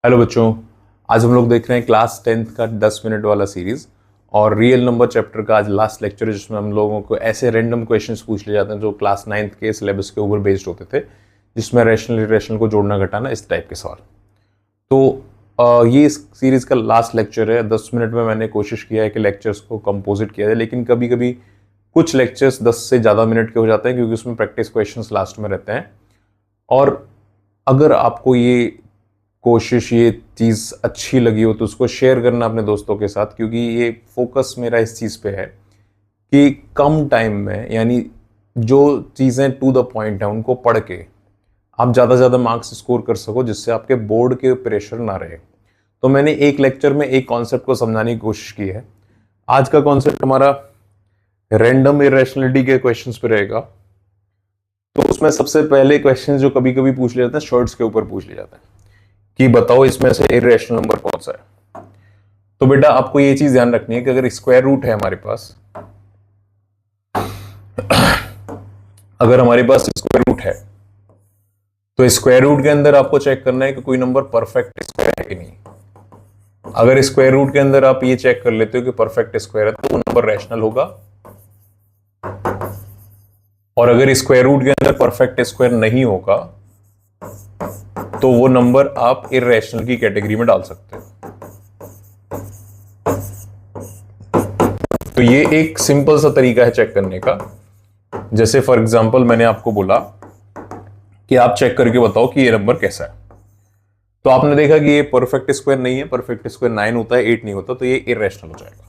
Hello बच्चों। आज हम लोग देख रहे हैं क्लास 10th का 10 मिनट वाला सीरीज और रियल नंबर चैप्टर का आज लास्ट लेक्चर है, जिसमें हम लोगों को ऐसे रैंडम क्वेश्चंस पूछ लिए जाते हैं जो क्लास 9th के सिलेबस के ऊपर बेस्ड होते थे, जिसमें रैशनल इरेशनल को जोड़ना घटाना इस टाइप के सवाल। तो ये इस सीरीज का लास्ट लेक्चर है। 10 मिनट में मैंने कोशिश किया है कि लेक्चर्स को कंपोजिट किया जाए, लेकिन कभी कभी कुछ लेक्चर्स 10 से ज़्यादा मिनट के हो जाते हैं क्योंकि उसमें प्रैक्टिस क्वेश्चंस लास्ट में रहते हैं। और अगर आपको ये कोशिश, ये चीज़ अच्छी लगी हो तो उसको शेयर करना अपने दोस्तों के साथ, क्योंकि ये फोकस मेरा इस चीज़ पे है कि कम टाइम में, यानी जो चीज़ें टू द पॉइंट है उनको पढ़ के आप ज़्यादा से ज़्यादा मार्क्स स्कोर कर सको, जिससे आपके बोर्ड के प्रेशर ना रहे। तो मैंने एक लेक्चर में एक कॉन्सेप्ट को समझाने की कोशिश की है। आज का कॉन्सेप्ट हमारा रैंडम इरेशनलिटी के क्वेश्चंस पे रहेगा। तो उसमें सबसे पहले क्वेश्चन जो कभी कभी पूछ लिए जाते हैं, शॉर्ट्स के ऊपर पूछ लिए जाते हैं कि बताओ इसमें से इरेशनल नंबर कौन सा है। तो बेटा आपको ये चीज ध्यान रखनी है कि अगर स्क्वायर रूट है हमारे पास, अगर हमारे पास स्क्वायर रूट है तो स्क्वायर रूट के अंदर आपको चेक करना है कि कोई नंबर परफेक्ट स्क्वायर है कि नहीं। अगर स्क्वायर रूट के अंदर आप ये चेक कर लेते हो कि परफेक्ट स्क्वायर है तो वो नंबर रैशनल होगा, और अगर स्क्वायर रूट के अंदर परफेक्ट स्क्वायर नहीं होगा तो वो नंबर आप इर्रेशनल की कैटेगरी में डाल सकते हो। तो ये एक सिंपल सा तरीका है चेक करने का। जैसे फॉर एग्जांपल मैंने आपको बोला कि आप चेक करके बताओ कि ये नंबर कैसा है, तो आपने देखा कि ये परफेक्ट स्क्वायर नहीं है, परफेक्ट स्क्वायर 9 होता है, 8 नहीं होता, तो ये इर्रेशनल हो जाएगा।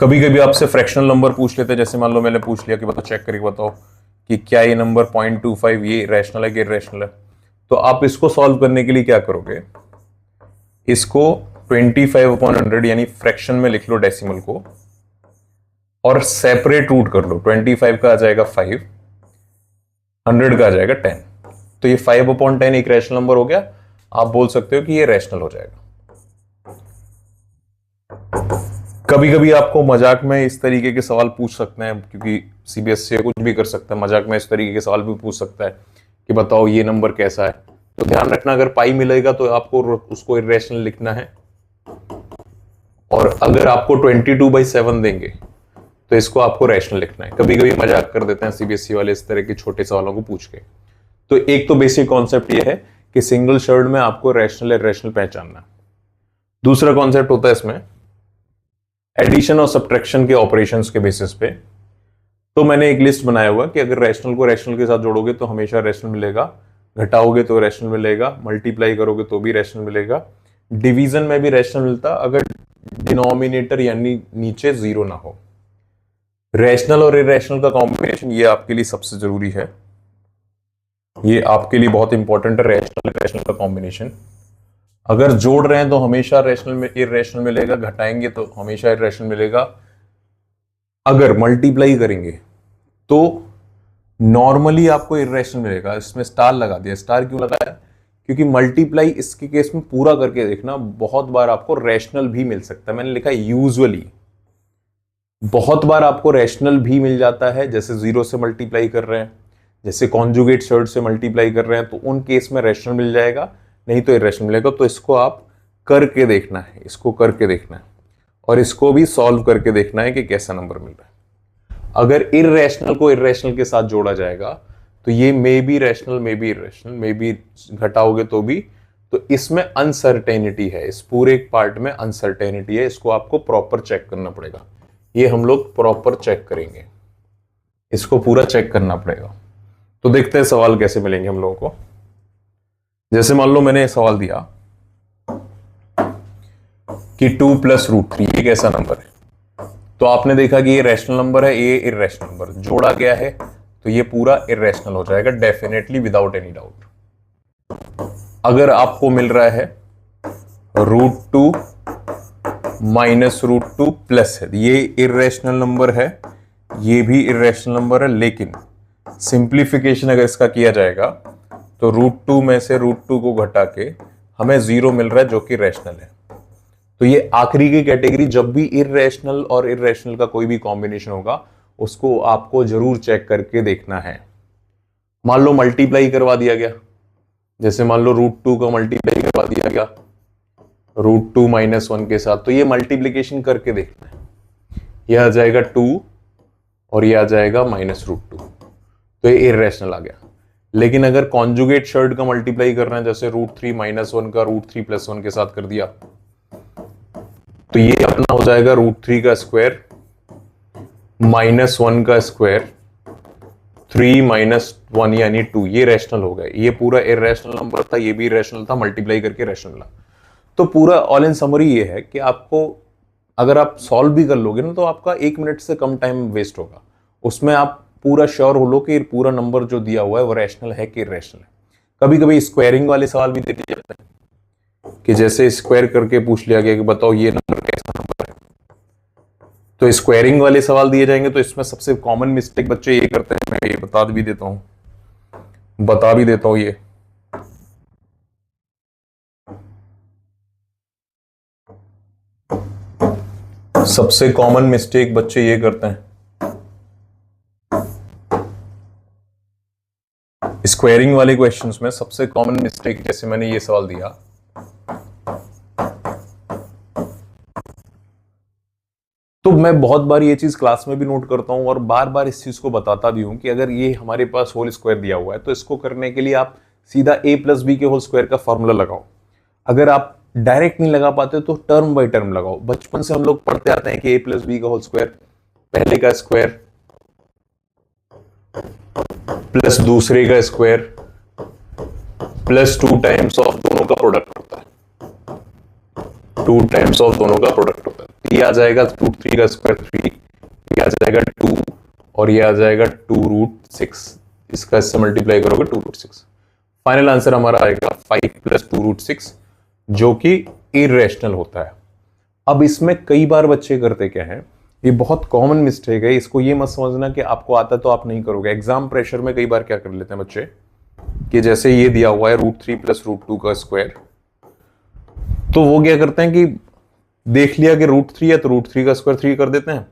कभी कभी आपसे फ्रैक्शनल नंबर पूछ लेते हैं, जैसे मान लो मैंने पूछ लिया कि बताओ, चेक करके बताओ कि क्या ये नंबर 0.25 ये रैशनल है कि इर्रेशनल है। तो आप इसको सॉल्व करने के लिए क्या करोगे, इसको 25/100 यानी फ्रैक्शन में लिख लो डेसिमल को, और सेपरेट रूट कर लो। 25 का आ जाएगा 5, 100 का आ जाएगा 10। तो ये 5/10 एक रैशनल नंबर हो गया। आप बोल सकते हो कि ये रैशनल हो जाएगा। कभी कभी आपको मजाक में इस तरीके के सवाल पूछ सकते हैं, क्योंकि सीबीएसई कुछ भी कर सकता है, मजाक में इस तरीके के सवाल भी पूछ सकता है कि बताओ ये नंबर कैसा है। तो ध्यान रखना, अगर पाई मिलेगा तो आपको उसको इरेशनल लिखना है, और अगर आपको 22/7 देंगे तो इसको आपको रैशनल लिखना है। कभी कभी मजाक कर देते हैं सीबीएसई वाले इस तरह के छोटे सवालों को पूछ के। तो एक तो बेसिक कॉन्सेप्ट ये है कि सिंगल शर्ट में आपको रैशनल इरेशनल पहचानना। दूसरा कॉन्सेप्ट होता है इसमें एडिशन और सब्ट्रैक्शन के ऑपरेशंस के बेसिस पे। तो मैंने एक लिस्ट बनाया हुआ कि अगर रैशनल को रैशनल के साथ जोड़ोगे तो हमेशा रैशनल मिलेगा, घटाओगे तो रैशनल मिलेगा, मल्टीप्लाई करोगे तो भी रैशनल मिलेगा, डिवीजन में भी रैशनल मिलता अगर डिनोमिनेटर यानी नीचे 0 ना हो। रैशनल और इरेशनल का कॉम्बिनेशन ये आपके लिए सबसे जरूरी है, ये आपके लिए बहुत इंपॉर्टेंट है। रैशनल इरेशनल का कॉम्बिनेशन अगर जोड़ रहे हैं तो हमेशा रैशनल में इरेशनल मिलेगा, घटाएंगे तो हमेशा इरेशनल मिलेगा। अगर मल्टीप्लाई करेंगे तो नॉर्मली आपको इरेशनल मिलेगा। इसमें स्टार लगा दिया। स्टार क्यों लगाया, क्योंकि मल्टीप्लाई इसके केस में पूरा करके देखना, बहुत बार आपको रैशनल भी मिल सकता है। मैंने लिखा यूजुअली, बहुत बार आपको रैशनल भी मिल जाता है, जैसे 0 से मल्टीप्लाई कर रहे हैं, जैसे कॉन्जुगेट शर्ट से मल्टीप्लाई कर रहे हैं, तो उन केस में रैशनल मिल जाएगा, नहीं तो इरेशनल मिलेगा। तो इसको आप करके देखना है, इसको करके देखना है, और इसको भी सॉल्व करके देखना है कि कैसा नंबर मिल रहा है। अगर इरेशनल को इरेशनल के साथ जोड़ा जाएगा तो ये may be rational, may be irrational, may be घटाओगे तो भी। तो इसमें अनसर्टेनिटी है, इस पूरे पार्ट में अनसर्टेनिटी है। इसको आपको प्रॉपर चेक करना पड़ेगा। ये हम लोग प्रॉपर चेक करेंगे, इसको पूरा चेक करना पड़ेगा। तो देखते हैं सवाल कैसे मिलेंगे हम लोगों को। जैसे मान लो मैंने सवाल दिया कि 2 + √3 ये कैसा नंबर है। तो आपने देखा कि ये रैशनल नंबर है, ये इरेशनल नंबर, जोड़ा गया है तो ये पूरा इरेशनल हो जाएगा डेफिनेटली, विदाउट एनी डाउट। अगर आपको मिल रहा है √2 - √2 प्लस है, ये इरेशनल नंबर है, ये भी इरेशनल नंबर है, लेकिन सिंप्लीफिकेशन अगर इसका किया जाएगा तो √2 में से √2 को घटा के हमें 0 मिल रहा है, जो कि रैशनल है। तो ये आखिरी की कैटेगरी, जब भी इरेशनल और इरेशनल का कोई भी कॉम्बिनेशन होगा उसको आपको जरूर चेक करके देखना है। मान लो मल्टीप्लाई करवा दिया गया, जैसे मान लो √2 का मल्टीप्लाई करवा दिया गया √2 - 1 के साथ, तो ये मल्टीप्लीकेशन करके देखना है, ये आ जाएगा 2 और ये आ जाएगा -√2, तो ये इर्रेशनल आ गया। लेकिन अगर कॉन्जुगेट शर्ट का मल्टीप्लाई करना है, जैसे √3 - 1 का √3 + 1 के साथ कर दिया, तो ये अपना हो जाएगा √3 का स्क्वायर -1 का स्क्वायर 3 - 1 यानी 2, ये रैशनल हो गया। ये पूरा इर्रेशनल नंबर था, ये भी इर्रेशनल था, मल्टीप्लाई करके रैशनल। तो पूरा ऑल इन समरी ये है कि आपको अगर आप सॉल्व भी कर लोगे ना, तो आपका 1 मिनट से कम टाइम वेस्ट होगा। उसमें आप पूरा श्योर हो लो कि पूरा नंबर जो दिया हुआ है वो रैशनल है कि इर्रेशनल है। कभी कभी स्क्वायरिंग वाले सवाल भी दे दिए जाते हैं कि जैसे स्क्वायर करके पूछ लिया गया कि बताओ ये नंबर कैसा नंबर है, तो स्क्वायरिंग वाले सवाल दिए जाएंगे। तो इसमें सबसे कॉमन मिस्टेक बच्चे ये करते हैं, मैं ये बता भी देता हूं ये सबसे कॉमन मिस्टेक बच्चे ये करते हैं, स्क्वायरिंग वाले क्वेश्चंस में सबसे कॉमन मिस्टेक, जैसे मैंने ये सवाल दिया, तो मैं बहुत बार ये चीज क्लास में भी नोट करता हूं और बार बार इस चीज को बताता भी हूं कि अगर ये हमारे पास होल स्क्वायर दिया हुआ है तो इसको करने के लिए आप सीधा a + b के होल स्क्वायर का फॉर्मूला लगाओ। अगर आप डायरेक्ट नहीं लगा पाते तो टर्म बाय टर्म लगाओ। बचपन से हम लोग पढ़ते आते हैं कि a + b का होल स्क्वायर पहले का स्क्वायर प्लस दूसरे का स्क्वायर प्लस 2 टाइम्स ऑफ दोनों का प्रोडक्ट होता है, 2 टाइम्स ऑफ दोनों का प्रोडक्ट होता है। ये आ जाएगा √3 का स्क्वायर 3, ये आ जाएगा 2 और ये आ जाएगा 2√6। इसका इससे मल्टीप्लाई करोगे 2√6। फाइनल आंसर हमारा आएगा 5 + 2√6, जो कि इर्रेशनल होता है। अब इसमें कई बार बच्चे करते क्या है, ये बहुत कॉमन मिस्टेक है, इसको ये मत समझना कि आपको आता तो आप नहीं करोगे। एग्जाम प्रेशर में कई बार क्या कर लेते हैं बच्चे कि जैसे ये दिया हुआ है √3 + √2 का स्क्वायर, तो वो क्या करते हैं कि देख लिया कि √3 है तो √3 का स्क्वायर 3 कर देते हैं,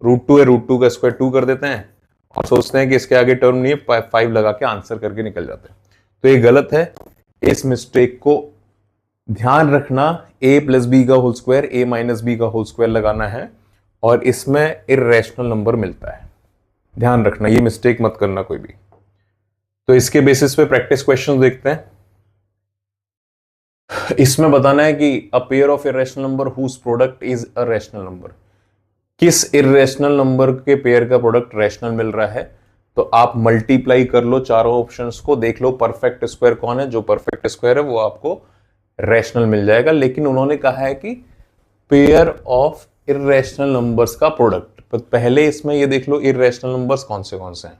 √2 है √2 का स्क्वायर 2 कर देते हैं और सोचते हैं कि इसके आगे टर्म नहीं है, 5 लगा के आंसर करके निकल जाते हैं। तो ये गलत है। इस मिस्टेक को ध्यान रखना, a + b का होल स्क्वायर a - b का होल स्क्वायर लगाना है और इसमें इर्रेशनल नंबर मिलता है। ध्यान रखना, ये मिस्टेक मत करना कोई भी। तो इसके बेसिस पे प्रैक्टिस क्वेश्चन देखते हैं। इसमें बताना है कि a pair of irrational number whose product is a rational number. किस इर्रेशनल नंबर के पेयर का प्रोडक्ट रैशनल मिल रहा है, तो आप मल्टीप्लाई कर लो चारों ऑप्शंस को, देख लो परफेक्ट स्क्वायर कौन है। जो परफेक्ट स्क्वायर है वो आपको रैशनल मिल जाएगा। लेकिन उन्होंने कहा है कि पेयर ऑफ इर्रेशनल नंबर्स का प्रोडक्ट, तो पहले इसमें ये देख लो इर्रेशनल नंबर्स कौन से हैं,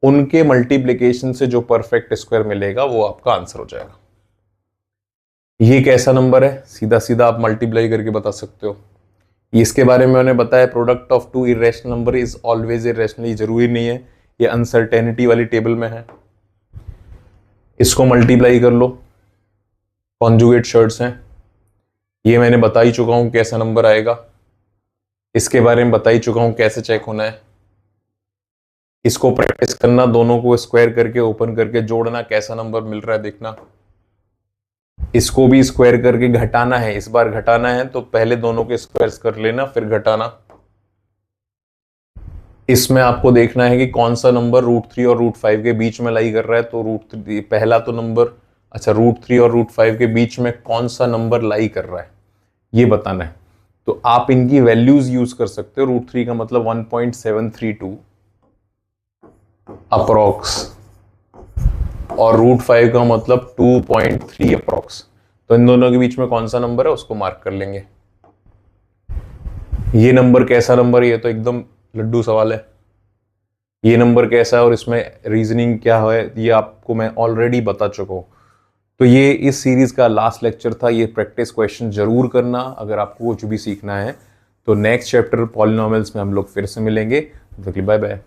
उनके मल्टीप्लिकेशन से जो परफेक्ट स्क्वायर मिलेगा वो आपका आंसर हो जाएगा। ये कैसा नंबर है, सीधा सीधा आप मल्टीप्लाई करके बता सकते हो। इसके बारे में मैंने बताया, product of 2 irrational number is always irrational. ये जरूरी नहीं है, ये अनसर्टेनिटी वाली टेबल में है। इसको मल्टीप्लाई कर लो, कॉन्जुगेट शर्ट्स हैं, ये मैंने बता ही चुका हूं कैसा नंबर आएगा। इसके बारे में बता ही चुका हूं कैसे चेक होना है। इसको प्रैक्टिस करना, दोनों को स्क्वायर करके ओपन करके जोड़ना, कैसा नंबर मिल रहा है देखना। इसको भी स्क्वायर करके घटाना है, इस बार घटाना है तो पहले दोनों के स्क्वायर्स कर लेना फिर घटाना। इसमें आपको देखना है कि कौन सा नंबर √3 और √5 के बीच में लाई कर रहा है। तो √3 पहला तो नंबर, अच्छा √3 और √5 के बीच में कौन सा नंबर लाई कर रहा है ये बताना है। तो आप इनकी वैल्यूज यूज कर सकते हो। √3 का मतलब 1.732 अप्रोक्स और √5 का मतलब 2.3 अप्रोक्स। तो इन दोनों के बीच में कौन सा नंबर है उसको मार्क कर लेंगे। ये नंबर कैसा नंबर है, ये तो एकदम लड्डू सवाल है। ये नंबर कैसा है और इसमें रीजनिंग क्या है ये आपको मैं ऑलरेडी बता चुका हूं। तो ये इस सीरीज का लास्ट लेक्चर था। ये प्रैक्टिस क्वेश्चन जरूर करना अगर आपको कुछ भी सीखना है। तो नेक्स्ट चैप्टर पॉलिनोमियल्स में हम लोग फिर से मिलेंगे। Bye bye.